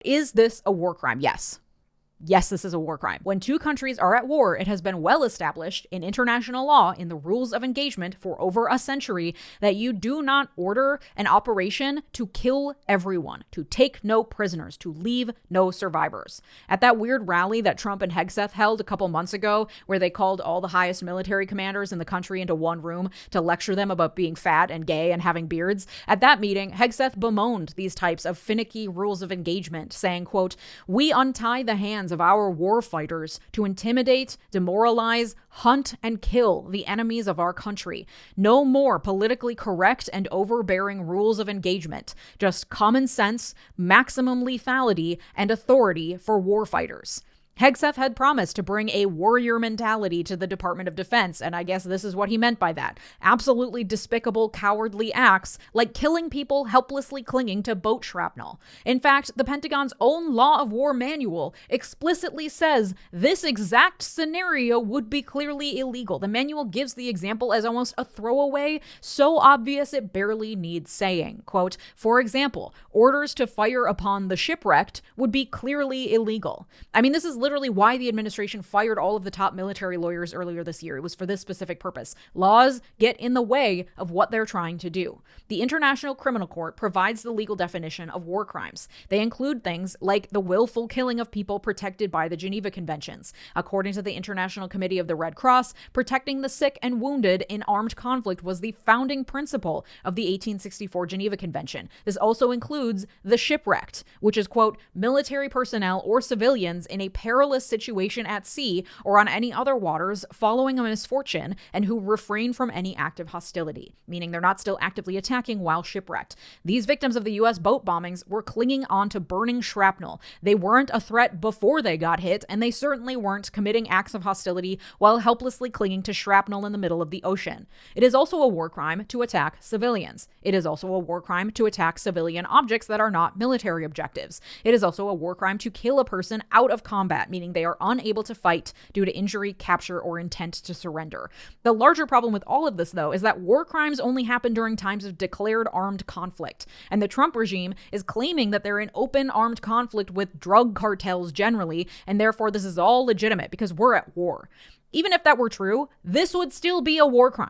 Is this a war crime? Yes. Yes, this is a war crime. When two countries are at war, it has been well established in international law, in the rules of engagement for over a century, that you do not order an operation to kill everyone, to take no prisoners, to leave no survivors. At that weird rally that Trump and Hegseth held a couple months ago, where they called all the highest military commanders in the country into one room to lecture them about being fat and gay and having beards, at that meeting, Hegseth bemoaned these types of finicky rules of engagement, saying, quote, "We untie the hands of our war fighters to intimidate, demoralize, hunt, and kill the enemies of our country. No more politically correct and overbearing rules of engagement, just common sense, maximum lethality, and authority for war fighters." Hegseth had promised to bring a warrior mentality to the Department of Defense, and I guess this is what he meant by that. Absolutely despicable, cowardly acts like killing people helplessly clinging to boat shrapnel. In fact, the Pentagon's own Law of War manual explicitly says this exact scenario would be clearly illegal. The manual gives the example as almost a throwaway, so obvious it barely needs saying. Quote, "For example, orders to fire upon the shipwrecked would be clearly illegal." I mean, this is literally why the administration fired all of the top military lawyers earlier this year. It was for this specific purpose. Laws get in the way of what they're trying to do. The International Criminal Court provides the legal definition of war crimes. They include things like the willful killing of people protected by the Geneva Conventions. According to the International Committee of the Red Cross, protecting the sick and wounded in armed conflict was the founding principle of the 1864 Geneva Convention. This also includes the shipwrecked, which is, quote, "military personnel or civilians in a perilous situation at sea or on any other waters following a misfortune and who refrain from any active hostility," meaning they're not still actively attacking while shipwrecked. These victims of the U.S. boat bombings were clinging on to burning shrapnel. They weren't a threat before they got hit, and they certainly weren't committing acts of hostility while helplessly clinging to shrapnel in the middle of the ocean. It is also a war crime to attack civilians. It is also a war crime to attack civilian objects that are not military objectives. It is also a war crime to kill a person out of combat, meaning they are unable to fight due to injury, capture, or intent to surrender. The larger problem with all of this, though, is that war crimes only happen during times of declared armed conflict. And the Trump regime is claiming that they're in open armed conflict with drug cartels generally, and therefore this is all legitimate because we're at war. Even if that were true, this would still be a war crime.